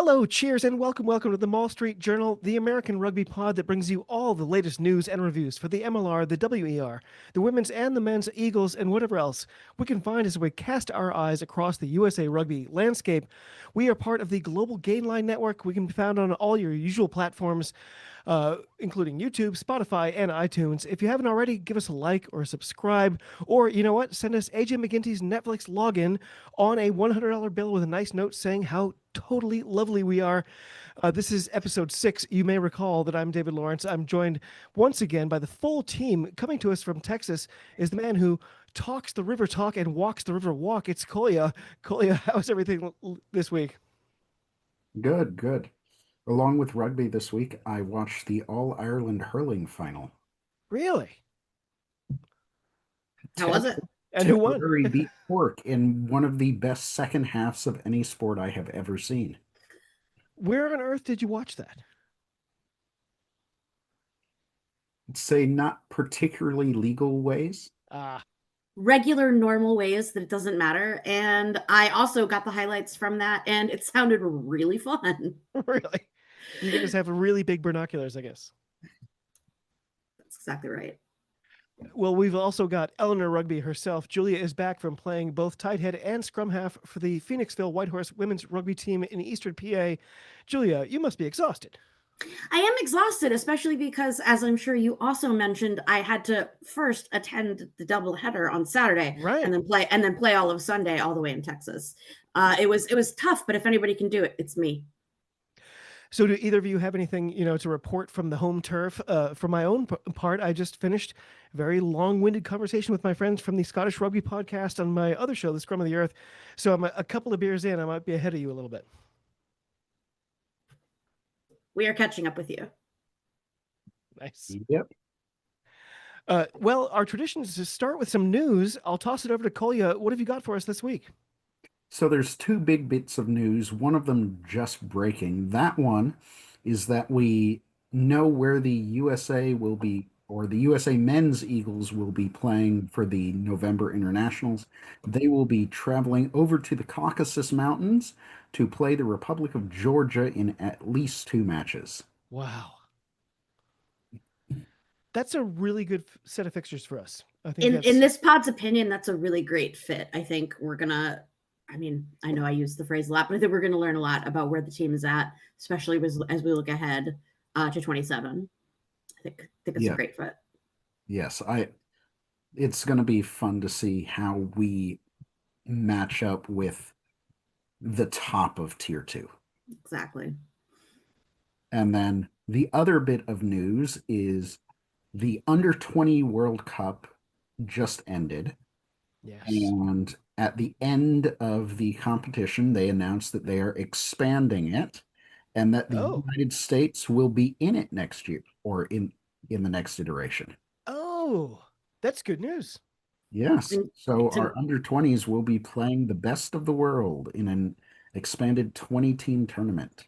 Hello, cheers, and welcome to the Mall Street Journal, the American rugby pod that brings you all the latest news and reviews for the MLR, the WER, the women's and the men's Eagles, and whatever else we can find as we cast our eyes across the USA rugby landscape. We are part of the Global Gainline Network. We can be found on all your usual platforms, including YouTube, Spotify, and iTunes. If you haven't already, give us a like or a subscribe, or you know what? Send us AJ McGinty's Netflix login on a $100 bill with a nice note saying how totally lovely we are. This is episode 6. You may recall that I'm David Lawrence. I'm joined once again by the full team. Coming to us from Texas is the man who talks the river talk and walks the river walk. It's Kolya. Kolya, how's everything this week? Good, good. Along with rugby this week, I watched the All-Ireland hurling final. Really? How was it? And who won? Tipperary beat Cork in one of the best second halves of any sport I have ever seen. Where on earth did you watch that? I'd say not particularly legal ways. Regular, normal ways that it doesn't matter. And I also got the highlights from that, and it sounded really fun. Really? You guys have really big binoculars, I guess. That's exactly right. Well, we've also got Ilona Rugby herself. Julia is back from playing both tight head and scrum half for the Phoenixville Whitehorse women's rugby team in Eastern PA. Julia, you must be exhausted. I am exhausted, especially because, as I'm sure you also mentioned, I had to first attend the doubleheader on Saturday, Right. and then play all of Sunday, all the way in Texas. It was tough, but if anybody can do it, it's me. So do either of you have anything, to report from the home turf? For my own part, I just finished a very long-winded conversation with my friends from the Scottish Rugby podcast on my other show, The Scrum of the Earth. So I'm a couple of beers in. I might be ahead of you a little bit. We are catching up with you. Nice. Yep. Well, our tradition is to start with some news. I'll toss it over to Kolya. What have you got for us this week? So there's two big bits of news, one of them just breaking. That one is that we know where the USA will be, or the USA men's Eagles will be playing for the November internationals. They will be traveling over to the Caucasus Mountains to play the Republic of Georgia in at least 2 matches. Wow. That's a really good set of fixtures for us. I think In this pod's opinion, that's a really great fit. I think we're gonna. I mean, I know I use the phrase a lot, but I think we're going to learn a lot about where the team is at, especially as we look ahead to 27. I think it's a great fit. Yes, it's going to be fun to see how we match up with the top of tier 2. Exactly. And then the other bit of news is the under 20 World Cup just ended. Yes. And at the end of the competition, they announced that they are expanding it and that the United States will be in it next year, or in the next iteration. Oh, that's good news. Yes. So our under 20s will be playing the best of the world in an expanded 20-team tournament.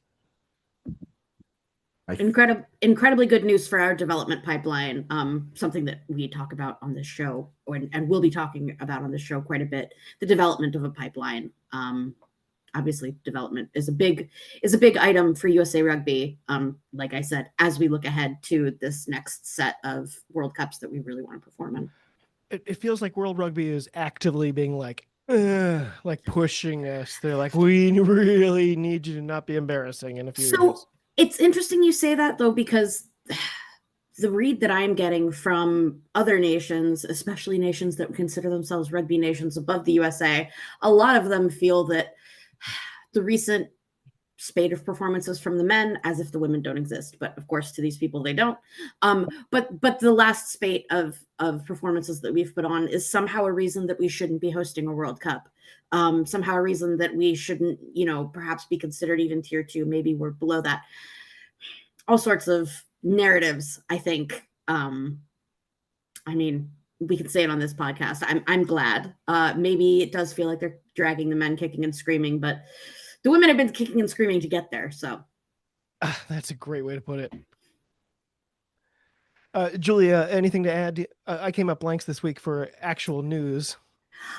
Incredibly good news for our development pipeline. Something that we talk about on this show, and we'll be talking about on this show quite a bit. The development of a pipeline. Obviously, development is a big item for USA Rugby. Like I said, as we look ahead to this next set of World Cups that we really want to perform in. It feels like World Rugby is actively being like pushing us. They're like, we really need you to not be embarrassing in a few years. It's interesting you say that, though, because the read that I'm getting from other nations, especially nations that consider themselves rugby nations above the USA, a lot of them feel that the recent spate of performances from the men, as if the women don't exist, but of course to these people they don't. But the last spate of performances that we've put on is somehow a reason that we shouldn't be hosting a World Cup. Somehow a reason that we shouldn't, perhaps be considered even tier 2. Maybe we're below that. All sorts of narratives, I think. I mean, we can say it on this podcast. I'm glad. Maybe it does feel like they're dragging the men kicking and screaming, but the women have been kicking and screaming to get there. So that's a great way to put it. Julia, anything to add? I came up blanks this week for actual news.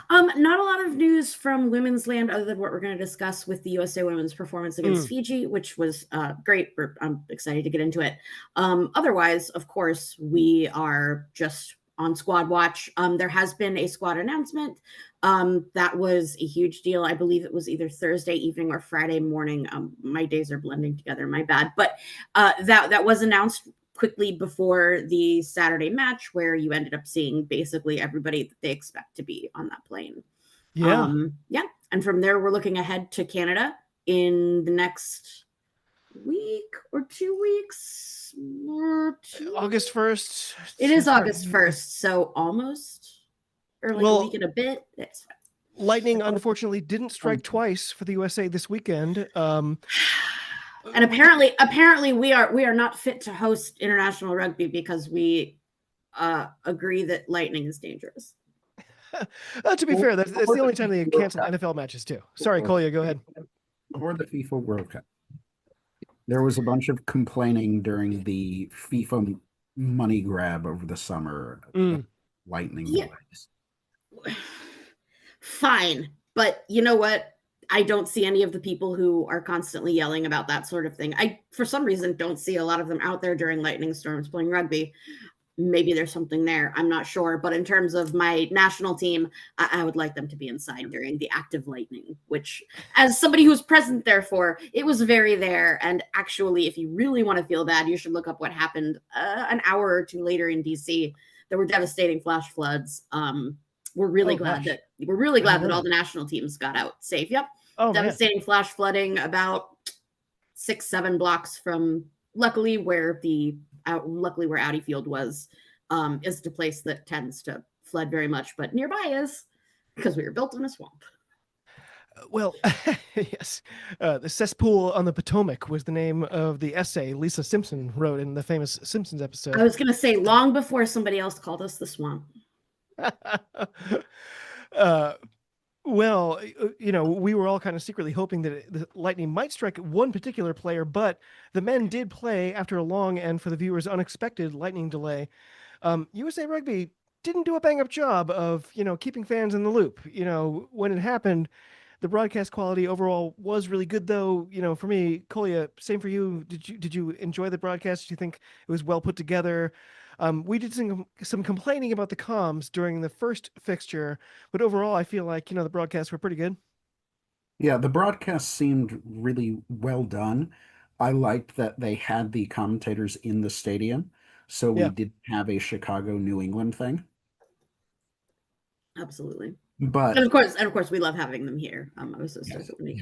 Not a lot of news from women's land other than what we're going to discuss with the USA women's performance against Fiji, which was great. I'm excited to get into it. Otherwise, of course, we are just on squad watch. There has been a squad announcement. That was a huge deal. I believe it was either Thursday evening or Friday morning. My days are blending together. My bad. But that was announced quickly before the Saturday match, where you ended up seeing basically everybody that they expect to be on that plane. Yeah. Yeah. And from there, we're looking ahead to Canada in the next week or 2 weeks. August 1st. It is August 1st, so almost, or like a week and a bit. That's fine. Lightning, unfortunately, didn't strike twice for the USA this weekend. And apparently we are not fit to host international rugby because we agree that lightning is dangerous. To be fair, that's the only time they cancel NFL matches too. Sorry, Kolya, go ahead. Or the FIFA World Cup. There was a bunch of complaining during the FIFA money grab over the summer. Lightning delays. Fine, but you know what? I don't see any of the people who are constantly yelling about that sort of thing. I, for some reason, don't see a lot of them out there during lightning storms playing rugby. Maybe there's something there. I'm not sure. But in terms of my national team, I would like them to be inside during the active lightning, which, as somebody who was present there for, it was very there. And actually, if you really want to feel bad, you should look up what happened an hour or two later in DC. There were devastating flash floods. We're really glad that all the national teams got out safe. Yep. Devastating flash flooding about 6-7 blocks from luckily where Audi Field was, is the place that tends to flood very much, but nearby is because we were built in a swamp. Well, yes. The Cesspool on the Potomac was the name of the essay Lisa Simpson wrote in the famous Simpsons episode. I was going to say long before somebody else called us the swamp. Well, we were all kind of secretly hoping that the Lightning might strike one particular player, but the men did play after a long and, for the viewers, unexpected lightning delay. USA Rugby didn't do a bang-up job of, keeping fans in the loop. When it happened, the broadcast quality overall was really good, though. For me, Kolya, same for you. Did you enjoy the broadcast? Did you think it was well put together? We did some complaining about the comms during the first fixture, but overall, I feel like, the broadcasts were pretty good. Yeah, the broadcast seemed really well done. I liked that they had the commentators in the stadium, so we didn't have a Chicago, New England thing. Absolutely. But and of course, we love having them here. I was so stoked when they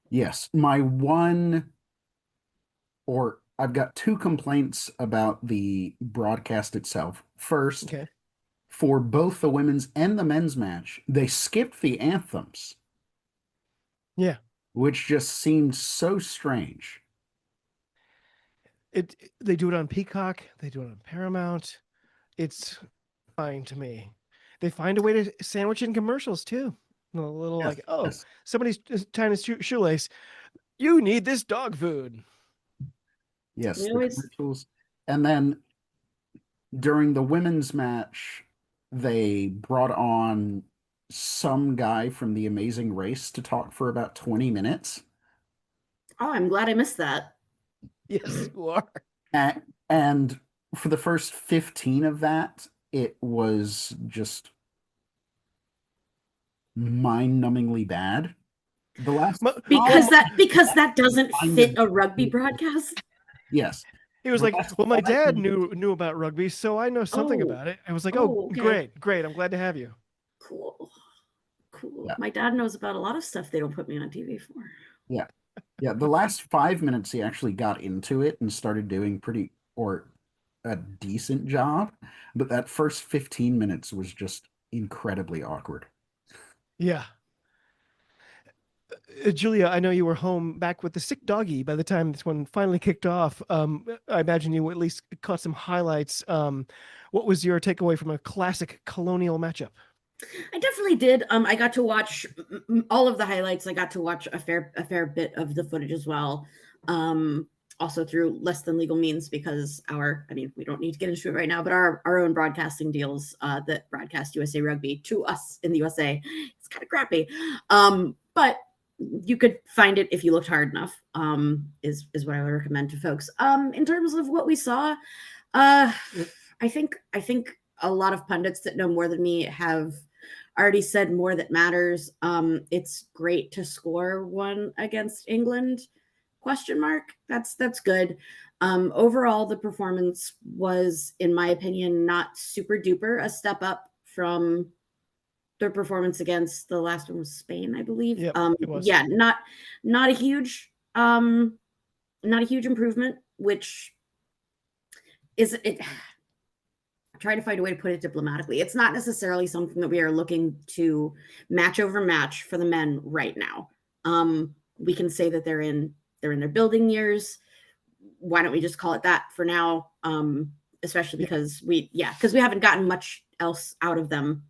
Yes. I've got two complaints about the broadcast itself. First, for both the women's and the men's match, they skipped the anthems. Yeah. Which just seemed so strange. They do it on Peacock. They do it on Paramount. It's fine to me. They find a way to sandwich in commercials too. A little somebody's tying his shoelace. You need this dog food. Yes, the commercials. And then during the women's match, they brought on some guy from The Amazing Race to talk for about 20 minutes. Oh, I'm glad I missed that. Yes, you are. And for the first 15 of that, it was just mind-numbingly bad. The last because that doesn't fit a rugby broadcast. Yes. He was like, well, my dad knew about rugby, so I know something about it. I was like, okay. Great. I'm glad to have you. Cool. Yeah. My dad knows about a lot of stuff they don't put me on TV for. Yeah. The last 5 minutes, he actually got into it and started doing a decent job. But that first 15 minutes was just incredibly awkward. Yeah. Julia, I know you were home back with the sick doggy by the time this one finally kicked off. I imagine you at least caught some highlights. What was your takeaway from a classic colonial matchup? I definitely did. I got to watch all of the highlights. I got to watch a fair bit of the footage as well. also through less than legal means because we don't need to get into it right now, but our own broadcasting deals that broadcast USA Rugby to us in the USA, it's kind of crappy. But you could find it if you looked hard enough, is what I would recommend to folks. In terms of what we saw, I think a lot of pundits that know more than me have already said more that matters. It's great to score one against England, ? That's good. Overall, the performance was, in my opinion, not super duper a step up from their performance against the last one was Spain, I believe. Yep, it was. Yeah, not a huge improvement, which is it. Try to find a way to put it diplomatically. It's not necessarily something that we are looking to match over match for the men right now. We can say that they're in their building years. Why don't we just call it that for now? Especially because we haven't gotten much else out of them.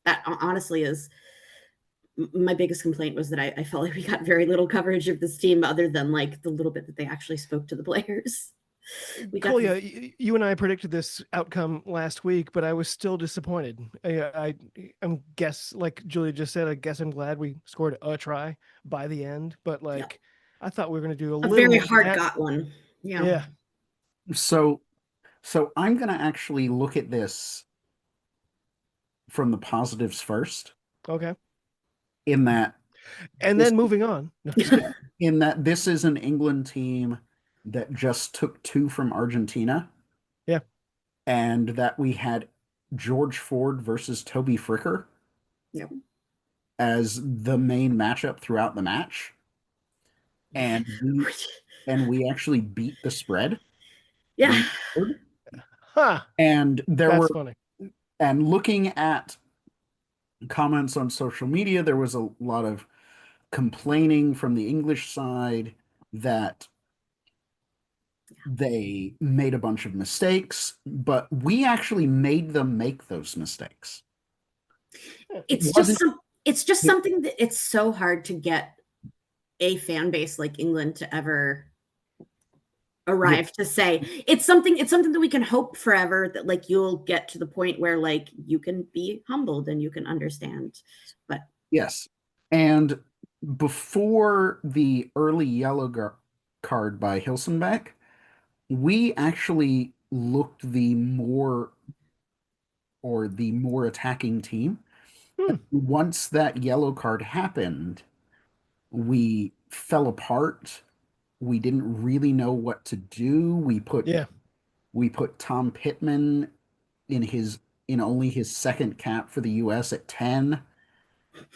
That honestly is my biggest complaint, was that I felt like we got very little coverage of this team other than like the little bit that they actually spoke to the players. Kolya, you and I predicted this outcome last week, but I was still disappointed. I'm guess, like Julia just said, I guess I'm glad we scored a try by the end, but like I thought we were going to do a little very more hard got one. Yeah. So I'm going to actually look at this from the positives first. Okay. In that, and then moving on. No, in that this is an England team that just took 2 from Argentina. Yeah. And that we had George Ford versus Toby Fricker as the main matchup throughout the match. And we actually beat the spread. Yeah. Huh. And That's funny. And looking at comments on social media, there was a lot of complaining from the English side that they made a bunch of mistakes, but we actually made them make those mistakes. It's just something that it's so hard to get a fan base like England to ever arrive to say. It's something that we can hope forever, that like you'll get to the point where like you can be humbled and you can understand. But yes. And before the early yellow card by Hilsenbeck, we actually looked the more attacking team. Once that yellow card happened, we fell apart. We didn't really know what to do. We put Tom Pittman in only his second cap for the US at 10,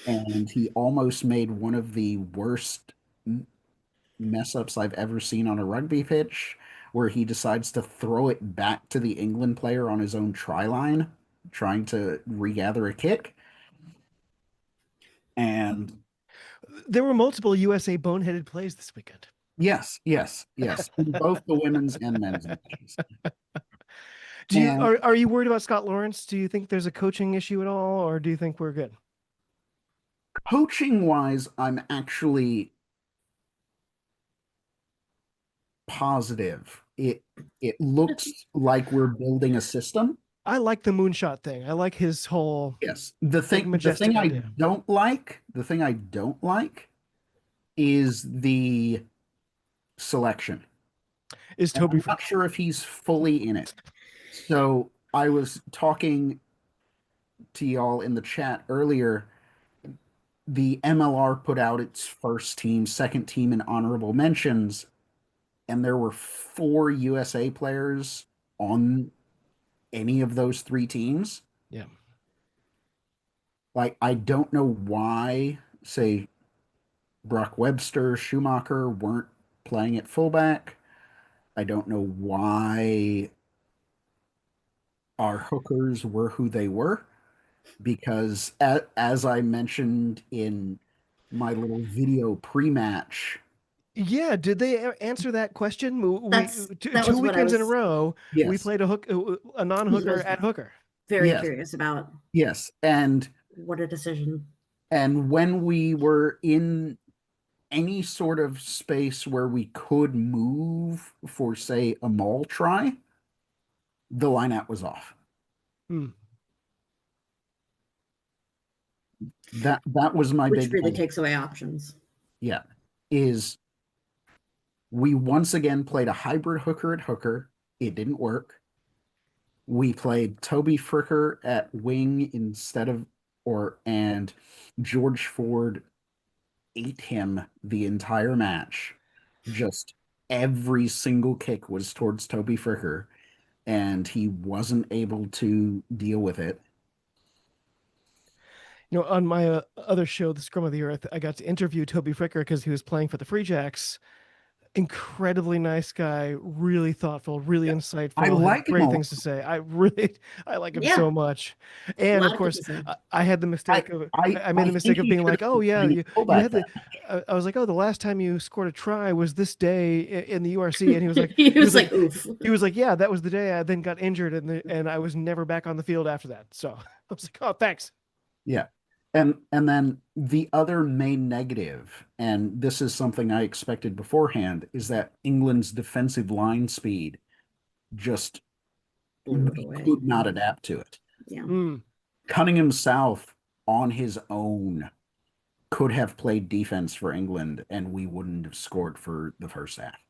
and he almost made one of the worst mess ups I've ever seen on a rugby pitch, where he decides to throw it back to the England player on his own try line, trying to regather a kick. And there were multiple USA boneheaded plays this weekend. Yes, in both the women's and men's matches. Are you worried about Scott Lawrence? Do you think there's a coaching issue at all, or do you think we're good? Coaching wise, I'm actually positive. It looks like we're building a system. I like the moonshot thing. I like his whole the thing I don't like is the selection. Is Toby? I'm not sure if he's fully in it. So I was talking to y'all in the chat earlier. The MLR put out its first team, second team, and honorable mentions, and there were 4 USA players on any of those 3 teams. Yeah. Like, I don't know why, say, Brock Webster, Schumacher weren't playing at fullback. I don't know why our hookers were who they were, because as I mentioned in my little video pre-match. Yeah, did they answer that question? Two weekends in a row, we played a non-hooker at hooker. Very curious about. Yes, and what a decision. And when we were in any sort of space where we could move for, say, a Maul try, the lineout was off. Hmm. That was my Which big really thing. takes away options. Yeah, is we once again played a hybrid hooker at hooker. It didn't work. We played Toby Fricker at wing instead of, and George Ford ate him the entire match. Just every single kick was towards Toby Fricker, and he wasn't able to deal with it. On my other show, The Scrum of the Earth, I got to interview Toby Fricker because he was playing for the Free Jacks. Incredibly nice guy, really thoughtful, really I insightful, had like him great a things to say. I like him Yeah, so much. a And lot of of good course, to say. I had the mistake of I made I the mistake think of he being should like, have oh been yeah, playing you fullback had the. that match. I was like, oh, the last time you scored a try was this day in the URC, and he was like, He was like, oof. he was like, yeah, that was the day I then got injured, and I was never back on the field after that. So I was like, oh, thanks. Yeah. And then the other main negative, and this is something I expected beforehand, is that England's defensive line speed just Blew it we away. could not adapt to it. Yeah. Mm, Cunningham South on his own could have played defense for England, and we wouldn't have scored for the first half.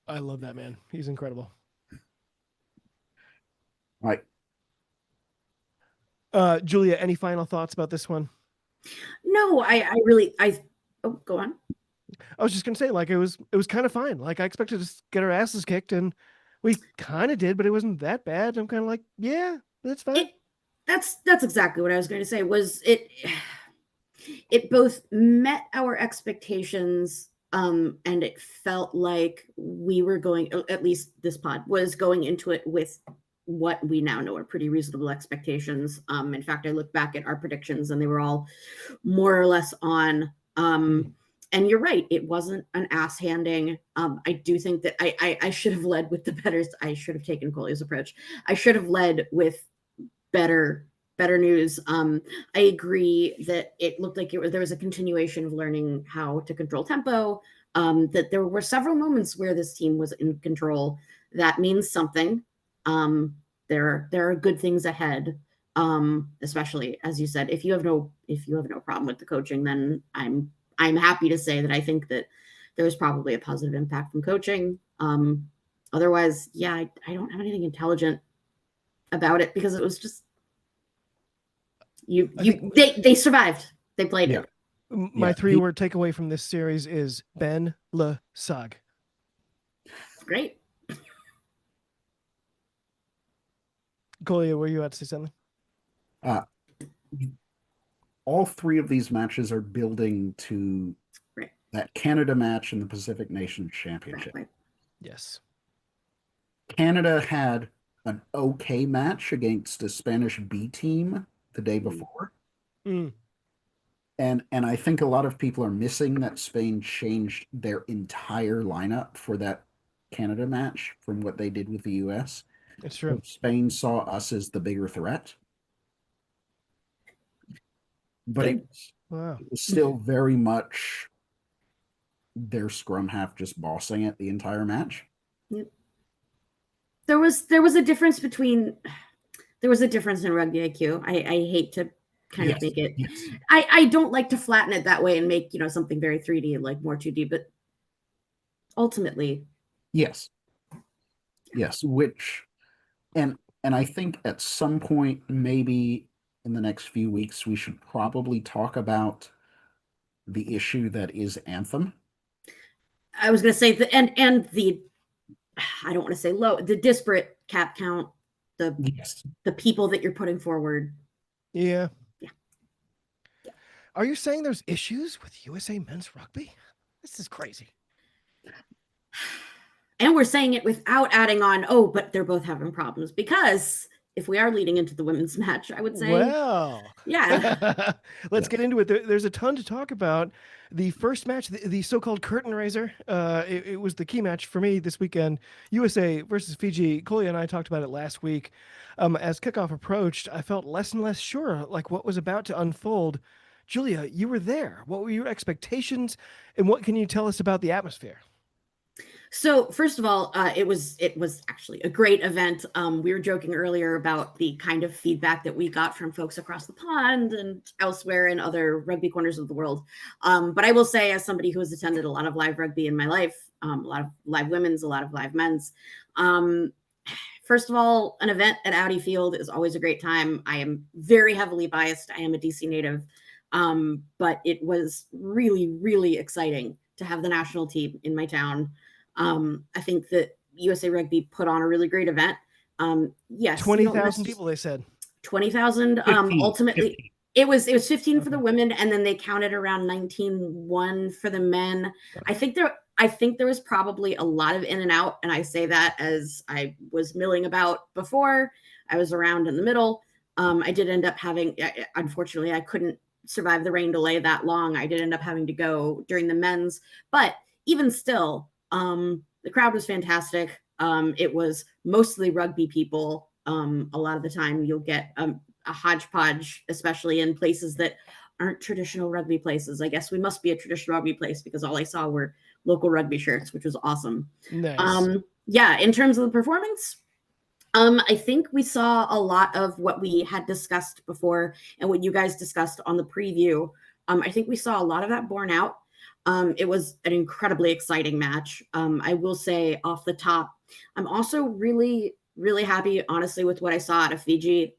I love that man. He's incredible. Like, Julia, any final thoughts about this one? No, I really, oh, go on. I was just gonna say, like, it was kind of fine. Like, I expected to get our asses kicked, and we kind of did, but it wasn't that bad. I'm kind of like, yeah, that's fine. That's exactly what I was going to say. Was it both met our expectations, and it felt like we were going, at least this pod was going into it with what we now know are pretty reasonable expectations. In fact, I look back at our predictions and they were all more or less on. And you're right, it wasn't an ass handing. I do think that I should have led with the better. I should have taken Coley's approach. I should have led with better news. I agree that it looked like there was a continuation of learning how to control tempo. That there were several moments where this team was in control. That means something. There are good things ahead. Especially as you said, if you have no problem with the coaching, then I'm happy to say that I think that there's probably a positive impact from coaching. Otherwise, yeah, I don't have anything intelligent about it because it was just they survived. They played it. My 3-word takeaway from this series is Ben Le Sag. Great. Golia, were you about to say something? all three of these matches are building to that Canada match in the Pacific Nations Championship. Yes. Canada had an okay match against a Spanish B team the day before. And I think a lot of people are missing that Spain changed their entire lineup for that Canada match from what they did with the US. It's true. Spain saw us as the bigger threat. But it was still very much their scrum half just bossing it the entire match. Yep. There was a difference in rugby IQ. I hate to kind of make it. Yes. I don't like to flatten it that way and make something very 3D and like more 2D, but ultimately, yes, which and I think at some point maybe in the next few weeks we should probably talk about the issue that is Anthem. I was going to say and the I don't want to say the disparate cap count, the people that you're putting forward. Yeah. Are you saying there's issues with USA men's rugby? This is crazy. And we're saying it without adding on, but they're both having problems, because if we are leading into the women's match, I would say, well, yeah. Let's get into it. There's a ton to talk about. The first match, the so-called curtain raiser, it was the key match for me this weekend. USA versus Fiji. Coley and I talked about it last week. As kickoff approached, I felt less and less sure, like what was about to unfold. Julia, you were there. What were your expectations, and what can you tell us about the atmosphere? So first of all, it was actually a great event. We were joking earlier about the kind of feedback that we got from folks across the pond and elsewhere in other rugby corners of the world. But I will say, as somebody who has attended a lot of live rugby in my life, a lot of live women's, a lot of live men's. First of all, an event at Audi Field is always a great time. I am very heavily biased. I am a DC native, but it was really, really exciting to have the national team in my town. I think that USA Rugby put on a really great event. Yes, 20,000 people, they said. 20,000. 15, Ultimately, 15. it was 15 for Okay. the women, and then they counted around 19.1 for the men. I think there was probably a lot of in and out, and I say that as I was milling about before. I was around in the middle. I did end up having, unfortunately, I couldn't survive the rain delay that long. I did end up having to go during the men's, but even still, the crowd was fantastic. It was mostly rugby people. A lot of the time you'll get a hodgepodge, especially in places that aren't traditional rugby places. I guess we must be a traditional rugby place because all I saw were local rugby shirts, which was awesome. Nice. Yeah, in terms of the performance, I think we saw a lot of what we had discussed before and what you guys discussed on the preview. I think we saw a lot of that borne out. It was an incredibly exciting match. I will say off the top, I'm also really, really happy, honestly, with what I saw out of Fiji.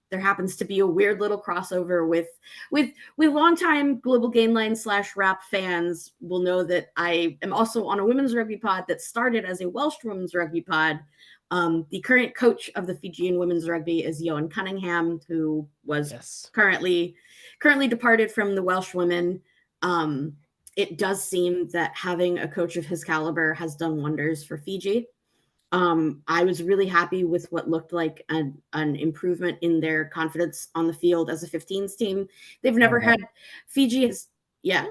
There happens to be a weird little crossover with longtime Global Game Line / Rap fans will know that I am also on a women's rugby pod that started as a Welsh women's rugby pod. The current coach of the Fijian women's rugby is Ioan Cunningham, who was currently departed from the Welsh women. It does seem that having a coach of his caliber has done wonders for Fiji. I was really happy with what looked like an improvement in their confidence on the field as a 15s team. They've never had Fiji is yeah.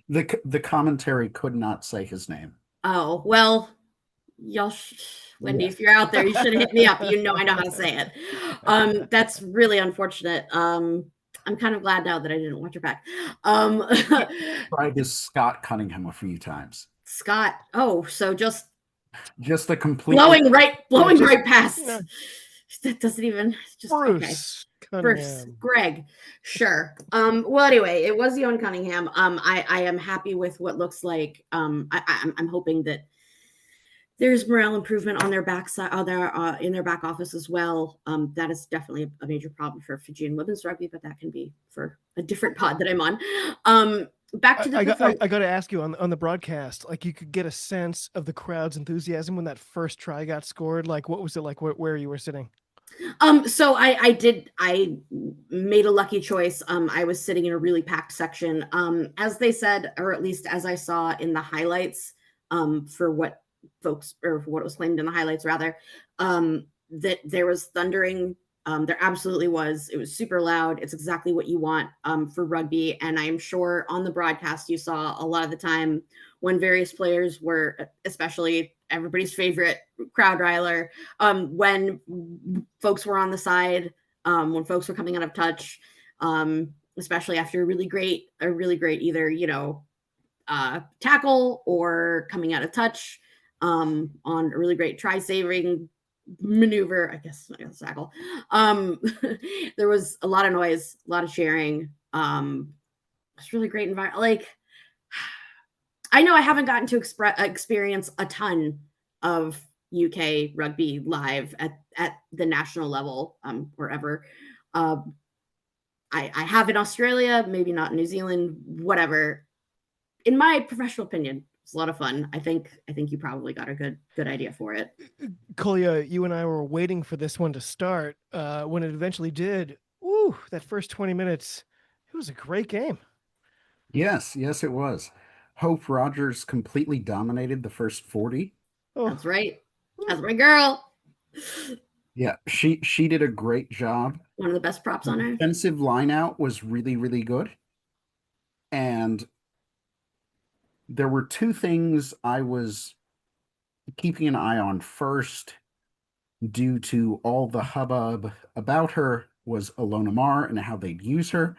The commentary could not say his name. Oh, well, y'all Wendy, if you're out there, you should have hit me up. You know I know how to say it. That's really unfortunate. I'm kind of glad now that I didn't watch her back. Tried to Scott Cunningham a few times. Scott. Oh, so just a complete blowing right past. Yeah. That doesn't even just Bruce. Okay. Bruce, Greg, sure. Well, anyway, it was Ioan Cunningham. I am happy with what looks like. I'm hoping that there's morale improvement on their backside, in their back office as well. That is definitely a major problem for Fijian women's rugby, but that can be for a different pod that I'm on. Back to the I got to ask you on the broadcast, like you could get a sense of the crowd's enthusiasm when that first try got scored. Like, what was it like where you were sitting? So I made a lucky choice. I was sitting in a really packed section. As they said, or at least as I saw in the highlights, for what folks, or for what was claimed in the highlights rather, that there was thundering. There absolutely was. It was super loud. It's exactly what you want for rugby. And I'm sure on the broadcast you saw a lot of the time when various players were, especially everybody's favorite crowd riler, when folks were on the side, when folks were coming out of touch, especially after a really great either tackle or coming out of touch, on a really great try saving maneuver, I guess tackle. There was a lot of noise, a lot of cheering. It's really great environment. Like, I know I haven't gotten to experience a ton of UK rugby live at the national level, or ever. I have in Australia, maybe not in New Zealand, whatever. In my professional opinion, it's a lot of fun. I think you probably got a good idea for it. Kolya, you and I were waiting for this one to start. When it eventually did, woo, that first 20 minutes, it was a great game. Yes, it was. Hope Rogers completely dominated the first 40. Oh. That's right. That's my girl. Yeah, she did a great job. One of the best props on her. Defensive line out was really, really good. And there were two things I was keeping an eye on. First, due to all the hubbub about her, was Ilona Maher and how they'd use her.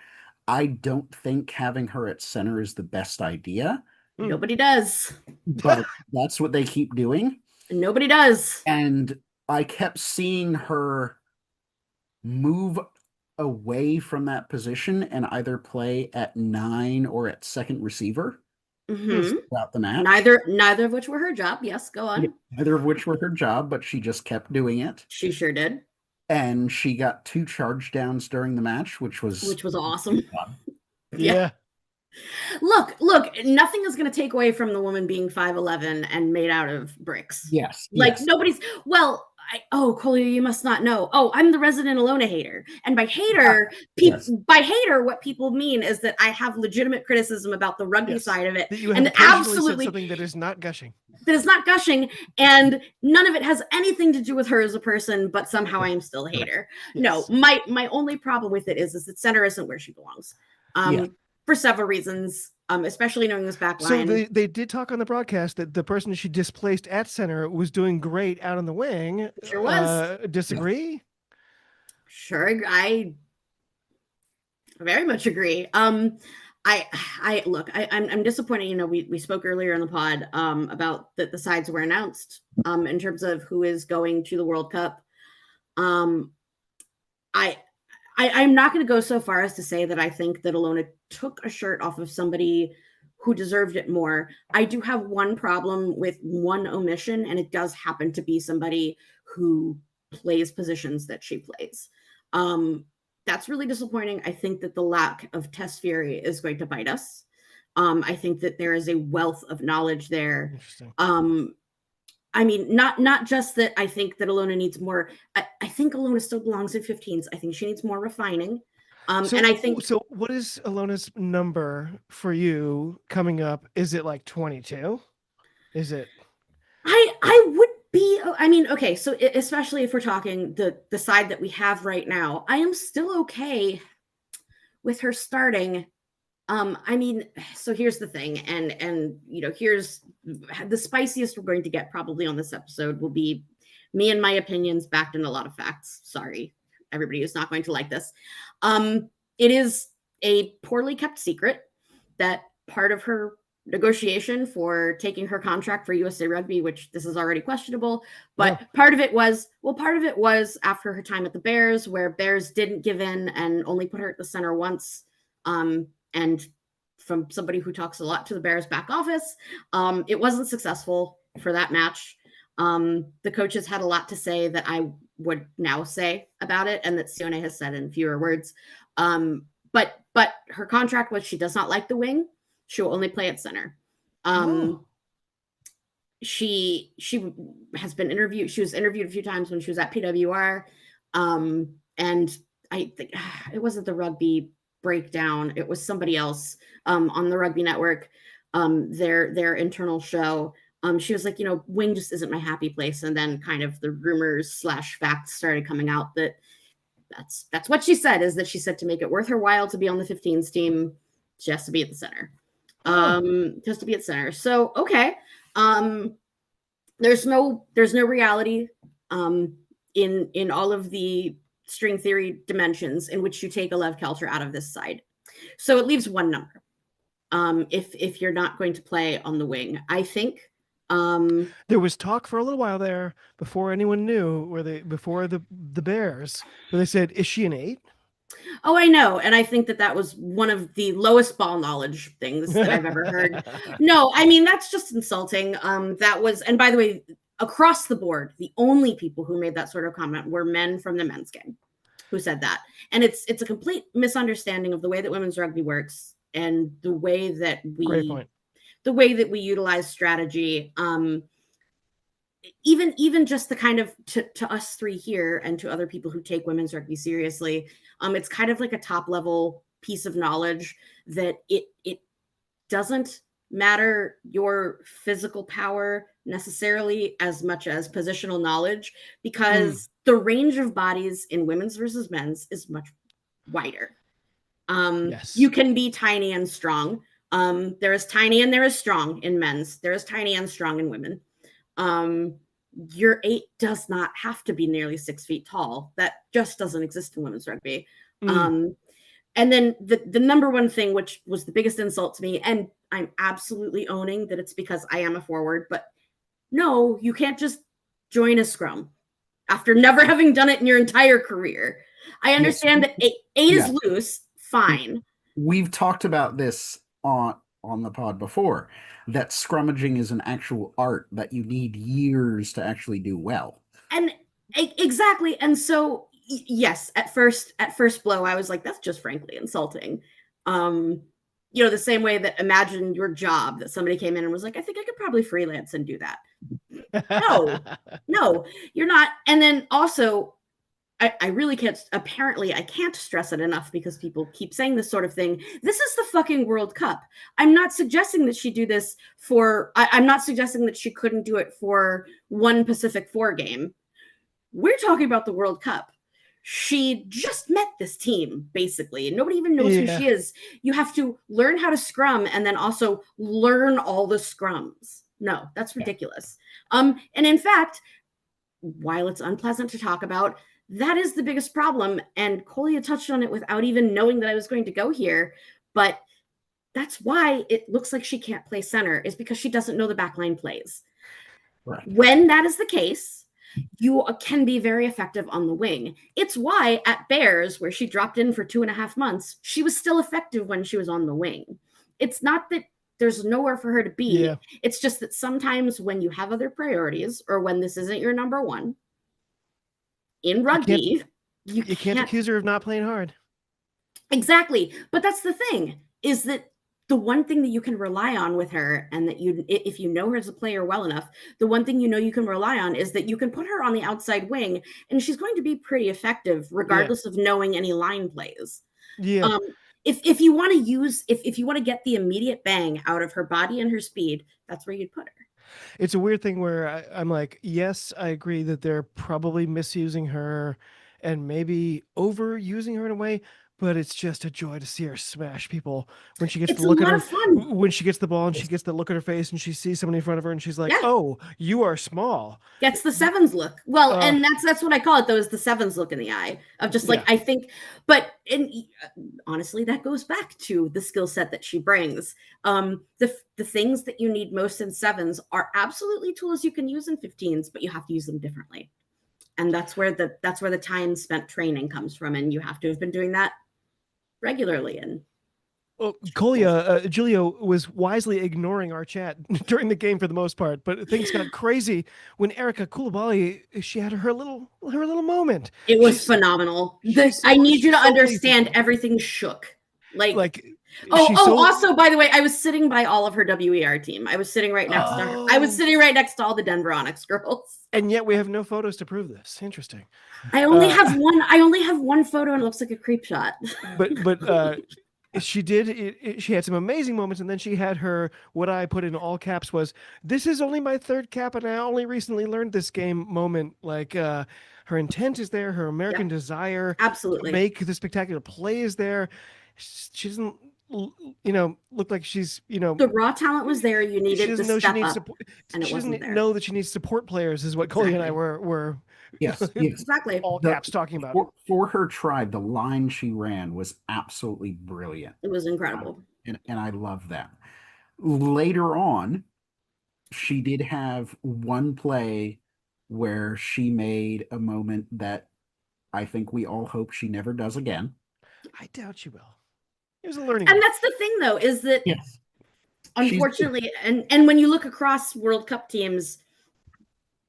I don't think having her at center is the best idea, Nobody does. but that's what they keep doing. Nobody does. And I kept seeing her move away from that position and either play at 9 or at second receiver throughout the match. Neither of which were her job. Yes, go on. Yeah, neither of which were her job, but she just kept doing it. She sure did. And she got 2 charge downs during the match, which was awesome. Yeah. Look, nothing is going to take away from the woman being 5'11" and made out of bricks. Yes. Like yes. nobody's, well, Collier, you must not know. Oh, I'm the resident Ilona hater. And by hater, what people mean is that I have legitimate criticism about the rugby side of it. That you have and absolutely said something that is not gushing. And none of it has anything to do with her as a person, but somehow I am still a hater. Yes. No, my only problem with it is that center isn't where she belongs. For several reasons, especially knowing this back line. So they did talk on the broadcast that the person she displaced at center was doing great out on the wing. Sure was. Disagree? Sure, I very much agree. I'm disappointed. You know, we spoke earlier in the pod about the sides were announced in terms of who is going to the World Cup. I'm not going to go so far as to say that I think that Ilona took a shirt off of somebody who deserved it more. I do have one problem with one omission, and it does happen to be somebody who plays positions that she plays. That's really disappointing. I think that the lack of test fury is going to bite us. I think that there is a wealth of knowledge there. Interesting. I mean, not just that I think that Ilona needs more. I think Ilona still belongs in 15s. I think she needs more refining. And I think... So what is Ilona's number for you coming up? Is it like 22? Is it... I would be... I mean, okay, so especially if we're talking the side that we have right now, I am still okay with her starting. I mean, so here's the thing, and you know, here's the spiciest we're going to get probably on this episode will be me and my opinions backed in a lot of facts. Sorry, everybody who's not going to like this. It is a poorly kept secret that part of her negotiation for taking her contract for USA Rugby, which this is already questionable, but part of it was after her time at the Bears, where Bears didn't give in and only put her at the center once. And from somebody who talks a lot to the Bears back office, it wasn't successful for that match. The coaches had a lot to say that I would now say about it, and that Sione has said in fewer words. But her contract was she does not like the wing. She will only play at center. She has been interviewed. She was interviewed a few times when she was at PWR. And I think it wasn't the Rugby Breakdown. It was somebody else on the Rugby Network, their internal show. She was like, you know, wing just isn't my happy place. And then kind of the rumors / facts started coming out that that's what she said, is that she said to make it worth her while to be on the 15s team, she has to be at the center. Just to be at center. So, okay. There's no reality in all of the string theory dimensions in which you take Alev Kelter out of this side. So it leaves one number. If you're not going to play on the wing, I think. There was talk for a little while there before anyone knew before the Bears, where they said, is she an 8? Oh, I know. And I think that was one of the lowest ball knowledge things that I've ever heard. No, I mean, that's just insulting. That was, and by the way, across the board, the only people who made that sort of comment were men from the men's game who said that. And it's a complete misunderstanding of the way that women's rugby works and the way that we utilize strategy. Even just the kind of to us three here and to other people who take women's rugby seriously, it's kind of like a top level piece of knowledge that it doesn't matter your physical power necessarily as much as positional knowledge, because the range of bodies in women's versus men's is much wider. Yes. You can be tiny and strong. There is tiny and there is strong in men's. There is tiny and strong in women. Your 8 does not have to be nearly 6 feet tall. That just doesn't exist in women's rugby. And then the number one thing, which was the biggest insult to me, and I'm absolutely owning that it's because I am a forward, but no, you can't just join a scrum after never having done it in your entire career. I understand that eight is loose, fine. We've talked about this on the pod before, that scrummaging is an actual art that you need years to actually do well. And exactly. And so yes, at first blow, I was like, that's just frankly insulting. The same way that imagine your job that somebody came in and was like, I think I could probably freelance and do that. No, you're not. And then also, I really can't, apparently, I can't stress it enough because people keep saying this sort of thing. This is the fucking World Cup. I'm not suggesting that she do this I'm not suggesting that she couldn't do it for one Pacific 4 game. We're talking about the World Cup. She just met this team, basically, and nobody even knows who she is. You have to learn how to scrum and then also learn all the scrums. No, that's ridiculous. And in fact, while it's unpleasant to talk about, that is the biggest problem. And Colia touched on it without even knowing that I was going to go here. But that's why it looks like she can't play center, is because she doesn't know the backline plays. Right. When that is the case, you can be very effective on the wing. It's why at Bears, where she dropped in for 2.5 months, she was still effective when she was on the wing. It's not that there's nowhere for her to be. Yeah. It's just that sometimes when you have other priorities, or when this isn't your number one in rugby, you can't accuse her of not playing hard. Exactly. But that's the thing, is that the one thing that you can rely on with her, and that if you know her as a player well enough, the one thing you can rely on is that you can put her on the outside wing and she's going to be pretty effective regardless of knowing any line plays. Yeah. If you want to use, if you want to get the immediate bang out of her body and her speed, that's where you'd put her. It's a weird thing where I'm like, yes, I agree that they're probably misusing her and maybe overusing her in a way, but it's just a joy to see her smash people when she gets to look at her. When she gets the ball and she gets the look at her face and she sees somebody in front of her and she's like, oh, you are small. Gets the sevens look. Well, and that's what I call it, though, is the sevens look in the eye of just like, I think, but honestly, that goes back to the skill set that she brings. The things that you need most in sevens are absolutely tools you can use in 15s, but you have to use them differently. And that's where the time spent training comes from. And you have to have been doing that regularly. And well, Colia, Julio was wisely ignoring our chat during the game for the most part, but things got crazy when Erica Koulibaly, she had her little moment. It was phenomenal. I need you to understand, everything shook. Like also, by the way, I was sitting by all of her WER team. I was sitting right next to her. I was sitting right next to all the Denver Onyx girls. And yet we have no photos to prove this. Interesting. I only have one photo and it looks like a creep shot. But she did. She had some amazing moments, and then she had her, what I put in all caps was, "This is only my third cap, and I only recently learned this game" moment. Like her intent is there, her American desire, absolutely, to make the spectacular play is there. She doesn't, look like she's, the raw talent was there. You needed to step up, and she doesn't know that she needs support players. Is what Colia and I were. Yes, exactly. All caps talking about. For her tribe, the line she ran was absolutely brilliant. It was incredible. And I love that. Later on, she did have one play where she made a moment that I think we all hope she never does again. I doubt she will. It was a learning. And that's the thing, though, is that unfortunately, and when you look across World Cup teams,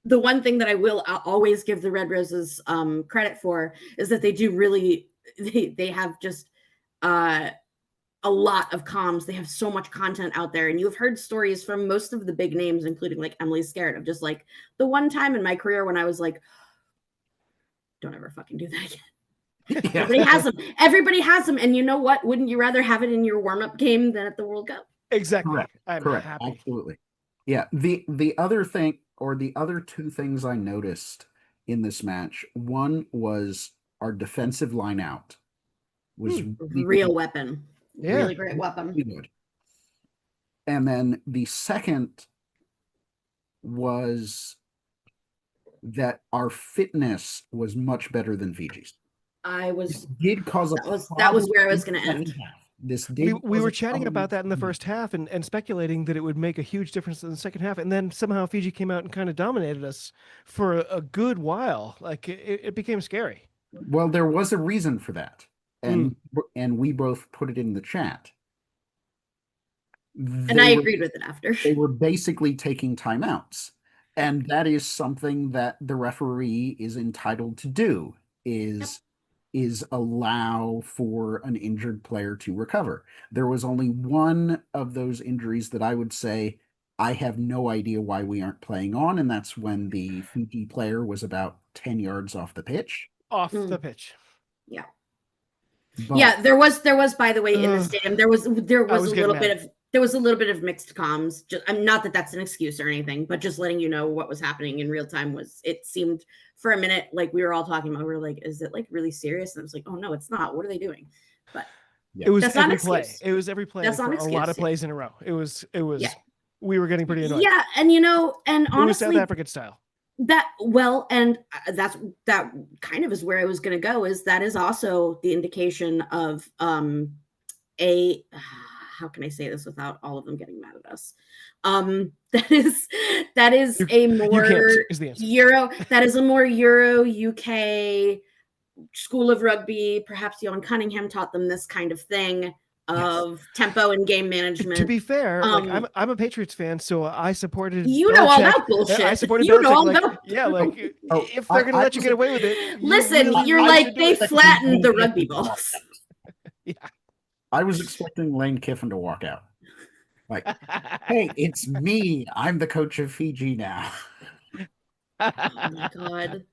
the one thing that I'll always give the Red Roses credit for is that they do really, they have just a lot of comms. They have so much content out there. And you've heard stories from most of the big names, including like Emily Scarrett, of just like the one time in my career when I was like, don't ever fucking do that again. Yeah. Everybody has them. And you know what? Wouldn't you rather have it in your warm-up game than at the World Cup? Exactly. Correct. Absolutely. Yeah. The other thing, or the other two things I noticed in this match, one was our defensive line out was real weapon. Yeah. Really great weapon. Good. And then the second was that our fitness was much better than Fiji's. This did cause a that was where I was problem going to end. in the second half. This We, did we cause were a chatting problem about that in the in first half and speculating that it would make a huge difference in the second half. And then somehow Fiji came out and kind of dominated us for a good while. Like it became scary. Well, there was a reason for that. Mm. And we both put it in the chat. And I agreed with it after. They were basically taking timeouts. And that is something that the referee is entitled to do, is allow for an injured player to recover. There was only one of those injuries that I would say I have no idea why we aren't playing on, and that's when the Fiji player was about 10 yards off the pitch. Off the pitch. Yeah. But yeah, there was by the way in the stadium there was a little bit of mixed comms. Just I'm not that that's an excuse or anything, but just letting you know what was happening in real time it seemed for a minute like we were all talking about. We were like, is it like really serious? And I was like, oh no, it's not. What are they doing? But it was every play. It was every play for a lot of plays in a row. It was we were getting pretty annoyed. Yeah, and and honestly, it was South African style. And that kind of is where I was going to go. That is also the indication of how can I say this without all of them getting mad at us? That is a more Euro UK school of rugby. Perhaps Jon Cunningham taught them this kind of thing. Of tempo and game management. To be fair, like I'm a Patriots fan, so I supported. You know all that bullshit. I supported you Belichick. Know all like, that. Yeah, like if they're gonna let you get away with it, listen. You're like they flattened the rugby balls. Yeah, I was expecting Lane Kiffin to walk out. Like, hey, it's me. I'm the coach of Fiji now. Oh my god,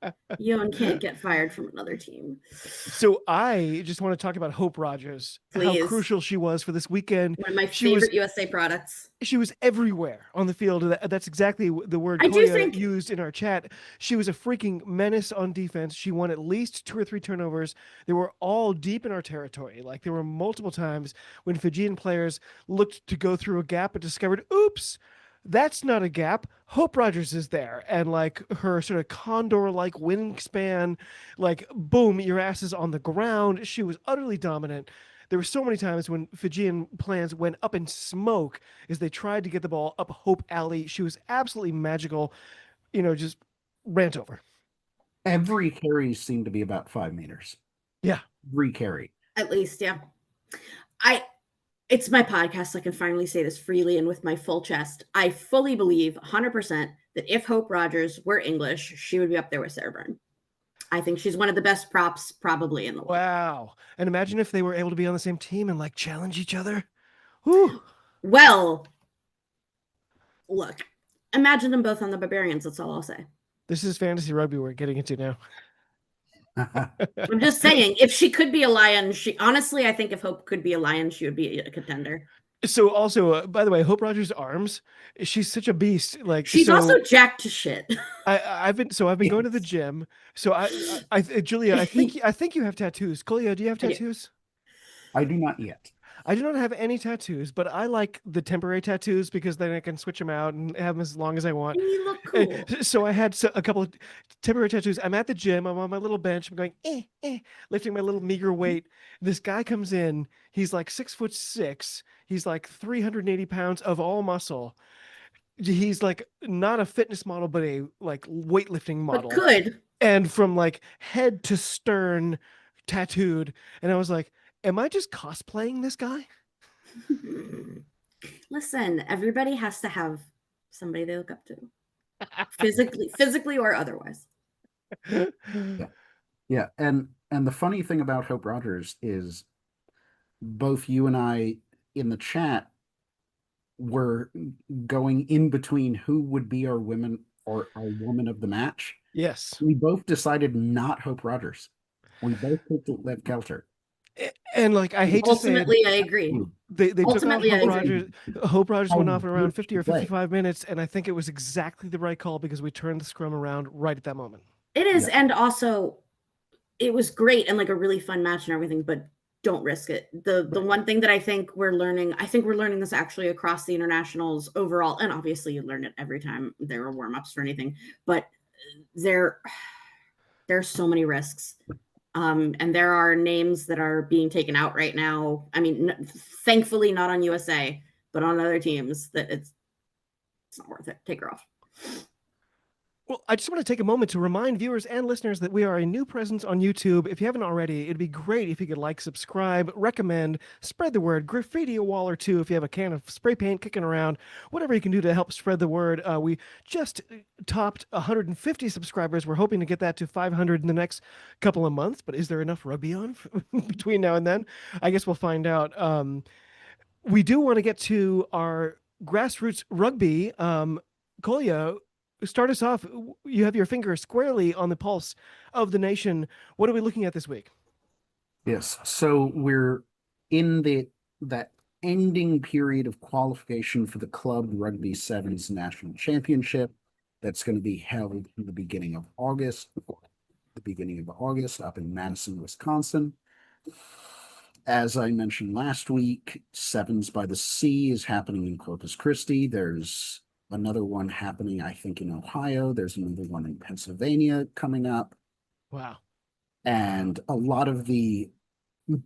Jon can't get fired from another team. So I just want to talk about Hope Rogers. Please. How crucial she was for this weekend. One of my favorite USA products. She was everywhere on the field. That's exactly the word Koya used in our chat. She was a freaking menace on defense. She won at least 2 or 3 turnovers. They were all deep in our territory. Like there were multiple times when Fijian players looked to go through a gap but discovered, oops, that's not a gap. Hope Rogers is there. And like her sort of condor-like wingspan, like boom, your ass is on the ground. She was utterly dominant. There were so many times when Fijian plans went up in smoke as they tried to get the ball up Hope Alley. She was absolutely magical, just rant over. Every carry seemed to be about 5 meters. Yeah. Every carry. At least, yeah. It's my podcast. I can finally say this freely and with my full chest. I fully believe 100% that if Hope Rogers were English, she would be up there with Sarah Byrne. I think she's one of the best props probably in the world. Wow. And imagine if they were able to be on the same team and like challenge each other. Whew. Well, look, imagine them both on the Barbarians. That's all I'll say. This is fantasy rugby we're getting into now. I'm just saying, if she could be a Lion, I think if Hope could be a Lion, she would be a contender. So also, by the way, Hope Rogers' arms, she's such a beast. Like she's also jacked to shit. I've been going to the gym. So Julia, I think you have tattoos. Kolia, do you have tattoos? I do not yet. I do not have any tattoos, but I like the temporary tattoos because then I can switch them out and have them as long as I want. And you look cool. So I had a couple of temporary tattoos. I'm at the gym. I'm on my little bench. I'm going, lifting my little meager weight. This guy comes in. He's like 6'6". He's like 380 pounds of all muscle. He's like not a fitness model, but a like weightlifting model. But good. And from like head to stern tattooed. And I was like, am I just cosplaying this guy? Listen, everybody has to have somebody they look up to. physically or otherwise. Yeah. And the funny thing about Hope Rogers is both you and I in the chat were going in between who would be our women or our woman of the match. Yes. We both decided not Hope Rogers. We both picked Alev Kelter. And like I hate to say ultimately I agree. They took out Hope Rogers. Hope Rogers went off in around 50 or 55 minutes, and I think it was exactly the right call because we turned the scrum around right at that moment. It is, and also it was great and like a really fun match and everything, but don't risk it. The one thing that I think we're learning this actually across the internationals overall, and obviously you learn it every time there are warm-ups or anything, but there's so many risks. And there are names that are being taken out right now. I mean, thankfully not on USA, but on other teams that it's not worth it. Take her off. Well, I just want to take a moment to remind viewers and listeners that we are a new presence on YouTube. If you haven't already, it'd be great if you could like, subscribe, recommend, spread the word, graffiti a wall or two if you have a can of spray paint kicking around, whatever you can do to help spread the word. We just topped 150 subscribers. We're hoping to get that to 500 in the next couple of months, but is there enough rugby on between now and then? I guess we'll find out. We do want to get to our grassroots rugby. Kolya, start us off. You have your finger squarely on the pulse of the nation. What are we looking at this week? Yes. So we're in that ending period of qualification for the Club Rugby Sevens National Championship that's going to be held in the beginning of August, up in Madison, Wisconsin. As I mentioned last week, Sevens by the Sea is happening in Corpus Christi. There's another one happening, I think, in Ohio. There's another one in Pennsylvania coming up. Wow. And a lot of the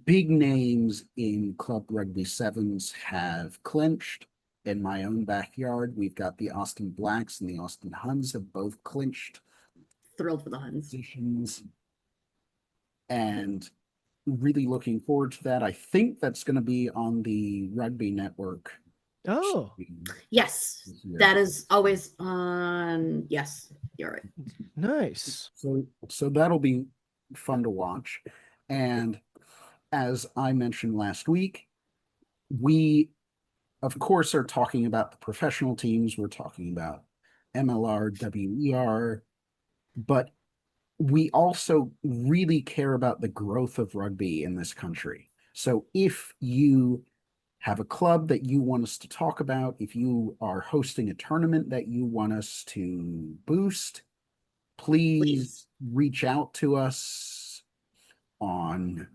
big names in Club Rugby Sevens have clinched. In my own backyard, we've got the Austin Blacks and the Austin Huns have both clinched. Thrilled for the Huns. Positions. And really looking forward to that. I think that's going to be on the Rugby Network. Oh, yes, that is always on. Yes, you're right. nice. So that'll be fun to watch. And as I mentioned last week, we, of course, are talking about the professional teams. We're talking about MLR, WER, but we also really care about the growth of rugby in this country. So if you have a club that you want us to talk about, if you are hosting a tournament that you want us to boost, please reach out to us on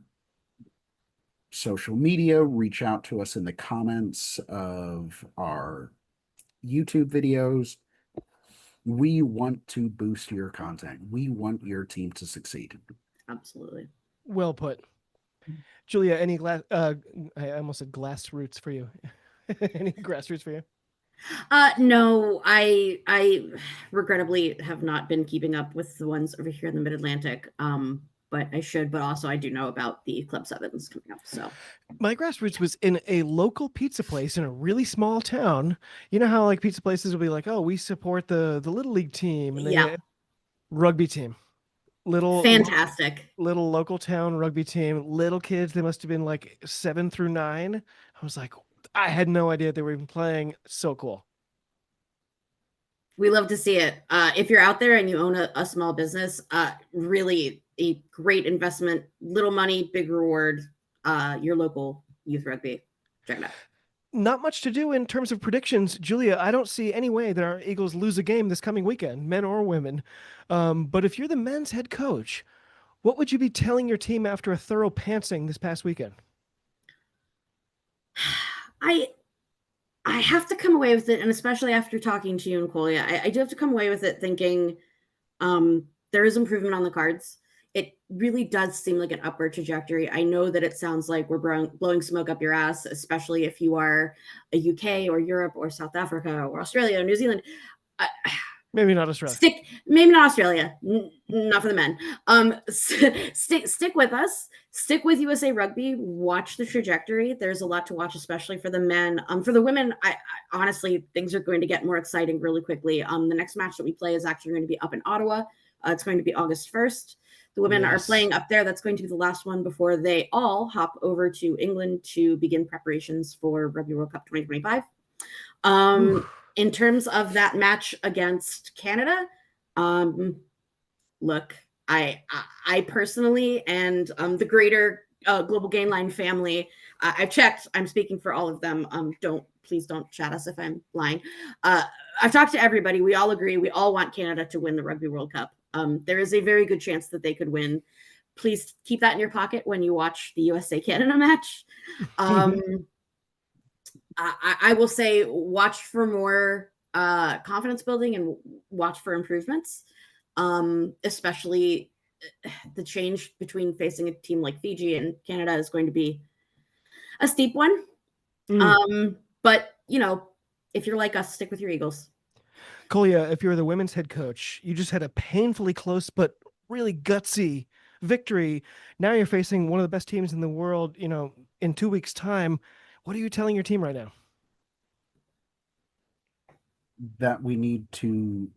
social media, reach out to us in the comments of our YouTube videos. We want to boost your content. We want your team to succeed. Absolutely. Well put. Julia, any I almost said glass roots for you. Any grassroots for you? No, I regrettably have not been keeping up with the ones over here in the Mid-Atlantic. But I should, but also I do know about the Club Sevens coming up. So my grassroots was in a local pizza place in a really small town. You know how like pizza places will be like, oh, we support the little league team and yeah, rugby team. fantastic. Little local town rugby team, little kids. They must have been like 7 through 9. I was like, I had no idea they were even playing. So cool. We love to see it. If you're out there and you own a small business, really a great investment. Little money, big reward. Your local youth rugby. Check it out. Not much to do in terms of predictions. Julia, I don't see any way that our Eagles lose a game this coming weekend, men or women. But if you're the men's head coach, what would you be telling your team after a thorough pantsing this past weekend? I have to come away with it, and especially after talking to you and Kolya, I do have to come away with it thinking there is improvement on the cards. It really does seem like an upward trajectory. I know that it sounds like we're blowing smoke up your ass, especially if you are a UK or Europe or South Africa or Australia or New Zealand. Maybe not Australia. Maybe not Australia. Not for the men. Stick with us. Stick with USA Rugby. Watch the trajectory. There's a lot to watch, especially for the men. For the women, I honestly, things are going to get more exciting really quickly. The next match that we play is actually going to be up in Ottawa. It's going to be August 1st. The women are playing up there. That's going to be the last one before they all hop over to England to begin preparations for Rugby World Cup 2025. In terms of that match against Canada, look, I personally and the greater Global Gain Line family, I've checked. I'm speaking for all of them. Please don't chat us if I'm lying. I've talked to everybody. We all agree. We all want Canada to win the Rugby World Cup. There is a very good chance that they could win. Please keep that in your pocket when you watch the USA Canada match. I will say watch for more confidence building and watch for improvements, especially the change between facing a team like Fiji and Canada is going to be a steep one. But, if you're like us, stick with your Eagles. Kolya, if you're the women's head coach, you just had a painfully close but really gutsy victory. Now you're facing one of the best teams in the world, in 2 weeks' time. What are you telling your team right now? That we need to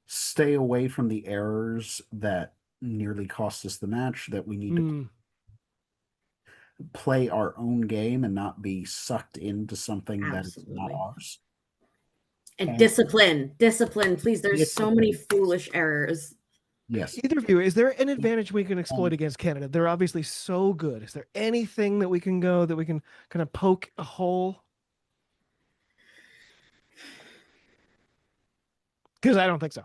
stay away from the errors that nearly cost us the match, that we need to play our own game and not be sucked into something that is not ours. And discipline, please. There's so many foolish errors. Yes. Either of you, is there an advantage we can exploit against Canada? They're obviously so good. Is there anything that we can kind of poke a hole? Because I don't think so.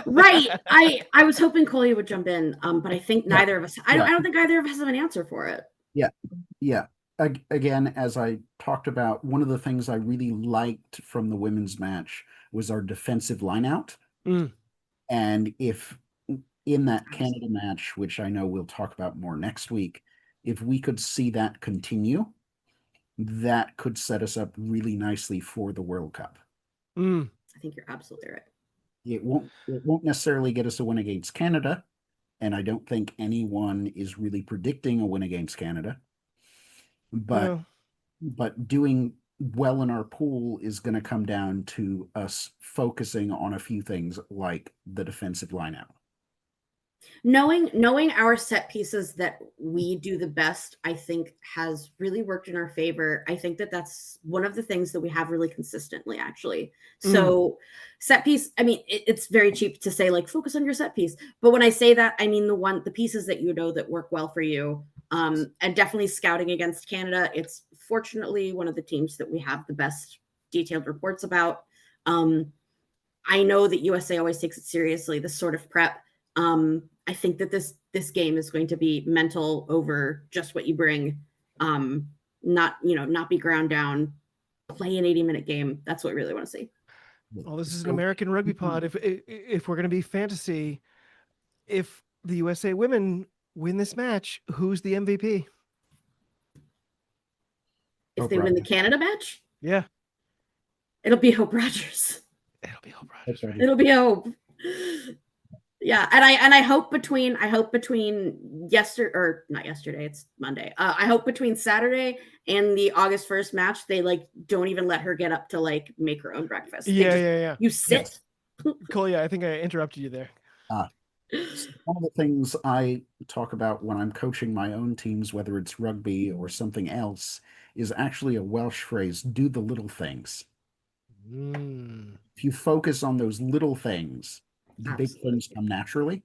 Right. I was hoping Kolya would jump in, but I think neither of us. I don't think either of us have an answer for it. Yeah. Again, as I talked about, one of the things I really liked from the women's match was our defensive lineout. And if in that Canada match, which I know we'll talk about more next week, if we could see that continue, that could set us up really nicely for the World Cup. I think you're absolutely right. It won't necessarily get us a win against Canada, and I don't think anyone is really predicting a win against Canada. But doing well in our pool is going to come down to us focusing on a few things like the defensive lineout. Knowing our set pieces that we do the best, I think has really worked in our favor. I think that that's one of the things that we have really consistently, actually. So set piece, I mean, it's very cheap to say like focus on your set piece. But when I say that, I mean the pieces that that work well for you. And definitely scouting against Canada. It's fortunately one of the teams that we have the best detailed reports about. I know that USA always takes it seriously, this sort of prep. I think that this game is going to be mental over just what you bring. Not be ground down, play an 80-minute game. That's what we really want to see. Well, this is an American Rugby pod. If we're going to be fantasy, if the USA women win this match, who's the MVP? If they win the Canada match? Yeah. It'll be Hope Rogers. It'll be Hope. Yeah, and I hope between yesterday, or not yesterday, it's Monday. I hope between Saturday and the August 1st match, they don't even let her get up to make her own breakfast. Yeah. You sit. Yes. Kolya, I think I interrupted you there. One of the things I talk about when I'm coaching my own teams, whether it's rugby or something else, is actually a Welsh phrase: do the little things. If you focus on those little things, the big things come naturally.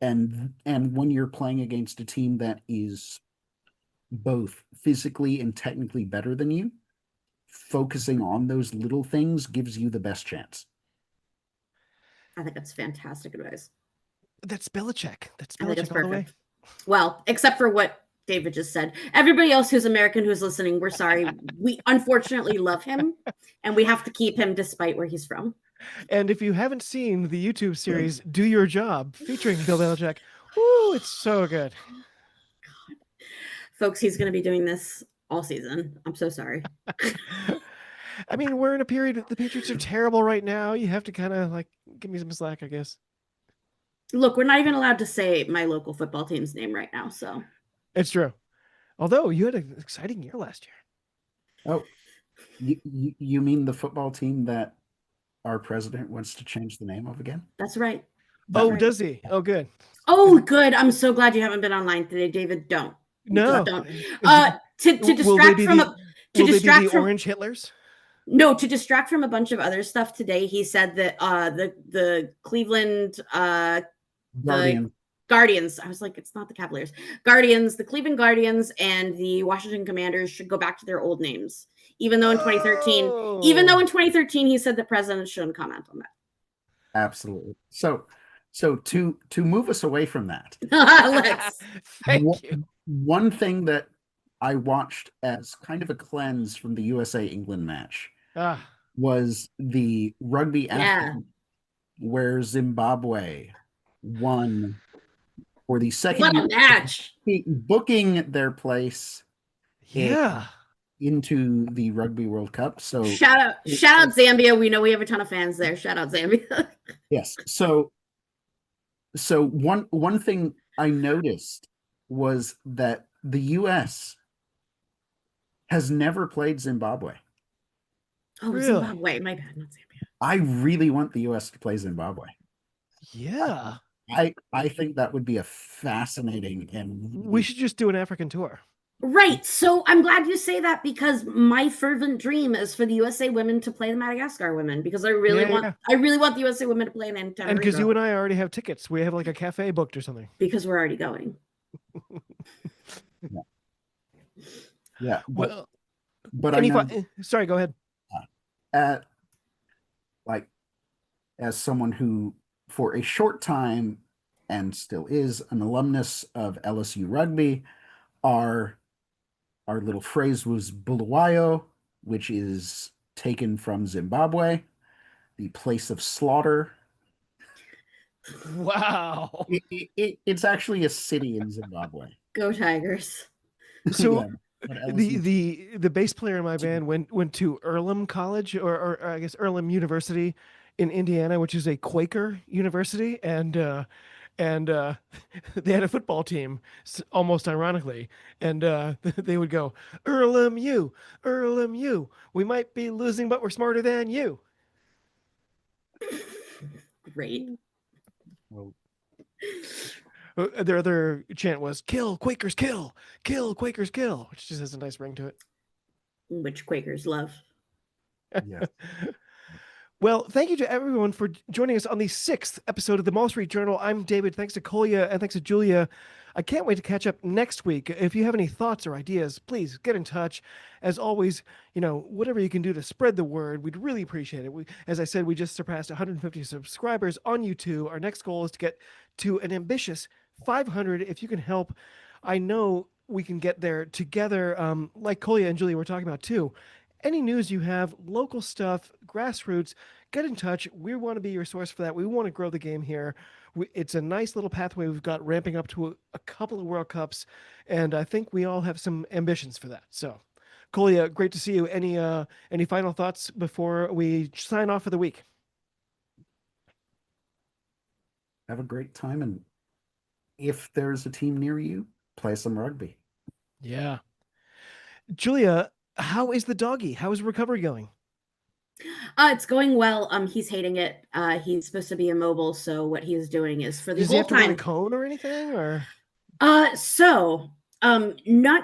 And when you're playing against a team that is both physically and technically better than you, focusing on those little things gives you the best chance. I think that's fantastic advice. That's Belichick. That's all the way. Well, except for what David just said. Everybody else who's American who's listening, we're sorry. We unfortunately love him, and we have to keep him despite where he's from. And if you haven't seen the YouTube series Do Your Job featuring Bill Belichick, woo, it's so good. God. Folks, he's going to be doing this all season. I'm so sorry. I mean, we're in a period, the Patriots are terrible right now. You have to kind of give me some slack, I guess. Look, we're not even allowed to say my local football team's name right now, so. It's true. Although you had an exciting year last year. Oh, you mean the football team that our president wants to change the name of again? That's right. Does he? Oh, good. Oh, good. I'm so glad you haven't been online today, David. Don't. No. Don't. To distract from the Orange Hitlers? No, to distract from a bunch of other stuff today, he said that the Cleveland Guardians. I was like, it's not the Cavaliers. Guardians, the Cleveland Guardians and the Washington Commanders should go back to their old names. Even though in 2013 he said that presidents shouldn't comment on that. Absolutely. So to move us away from that, Thank you. One thing that I watched as kind of a cleanse from the USA England match was the rugby where Zimbabwe won for the second What year, a match! booking their place Yeah. into the Rugby World Cup. So Shout out Zambia. We know we have a ton of fans there. Shout out Zambia. yes. So one thing I noticed was that the US has never played Zimbabwe. Oh, Really? Zimbabwe. My bad, not Zambia. I really want the US to play Zimbabwe. Yeah. I think that would be a fascinating and We should just do an African tour. Right. So I'm glad you say that because my fervent dream is for the USA women to play the Madagascar women because I really want the USA women to play in Antananarivo. And because you and I already have tickets, we have like a cafe booked or something. Because we're already going. yeah. Well, but I know, sorry, go ahead. Like as someone who for a short time and still is an alumnus of LSU rugby, our little phrase was Bulawayo, which is taken from Zimbabwe, the place of slaughter. Wow. It's actually a city in Zimbabwe. Go Tigers. So yeah, the bass player in my band went to Earlham College or I guess Earlham University in Indiana, which is a Quaker university, and they had a football team, almost ironically, and they would go Earlham U, we might be losing, but we're smarter than you. Great. Well, Their other chant was "Kill Quakers, kill Quakers, kill," which just has a nice ring to it. Which Quakers love. yeah. Well, thank you to everyone for joining us on the 6th episode of the Maul Street Journal. I'm David. Thanks to Kolya and thanks to Julia. I can't wait to catch up next week. If you have any thoughts or ideas, please get in touch. As always, whatever you can do to spread the word, we'd really appreciate it. As I said, we just surpassed 150 subscribers on YouTube. Our next goal is to get to an ambitious 500. If you can help, I know we can get there together, like Kolya and Julia were talking about too. Any news you have, local stuff, grassroots, get in touch. We want to be your source for that. We want to grow the game here. It's a nice little pathway we've got ramping up to a couple of World Cups, and I think we all have some ambitions for that. So, Kolya, great to see you. Any final thoughts before we sign off for the week? Have a great time, and if there's a team near you, play some rugby. Yeah. Julia, how is the doggy? How is recovery going? It's going well. He's hating it. He's supposed to be immobile, so what he is doing is for the Does he whole have to run time. a cone or anything, or? Not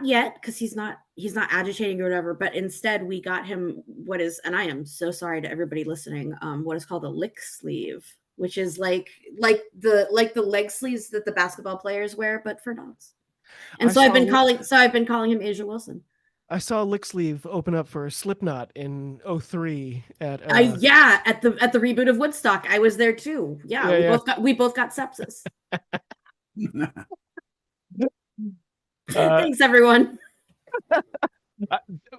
yet, because he's not agitating or whatever. But instead, we got him what is, and I am so sorry to everybody listening. What is called a lick sleeve, which is like the leg sleeves that the basketball players wear, but for dogs. And I've been calling him Asia Wilson. I saw Lick Sleeve open up for Slipknot in 2003 at at the reboot of Woodstock. I was there too. We both got sepsis. Thanks everyone.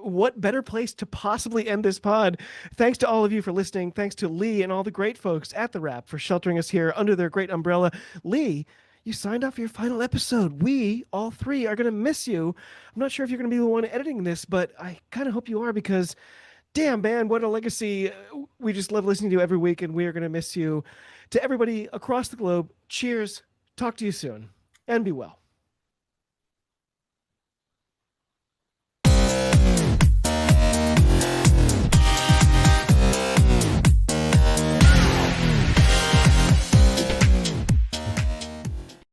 What better place to possibly end this pod? Thanks to all of you for listening. Thanks to Lee and all the great folks at The Wrap for sheltering us here under their great umbrella. Lee, you signed off your final episode. We, all three, are going to miss you. I'm not sure if you're going to be the one editing this, but I kind of hope you are because, damn, man, what a legacy. We just love listening to you every week, and we are going to miss you. To everybody across the globe, cheers. Talk to you soon, and be well.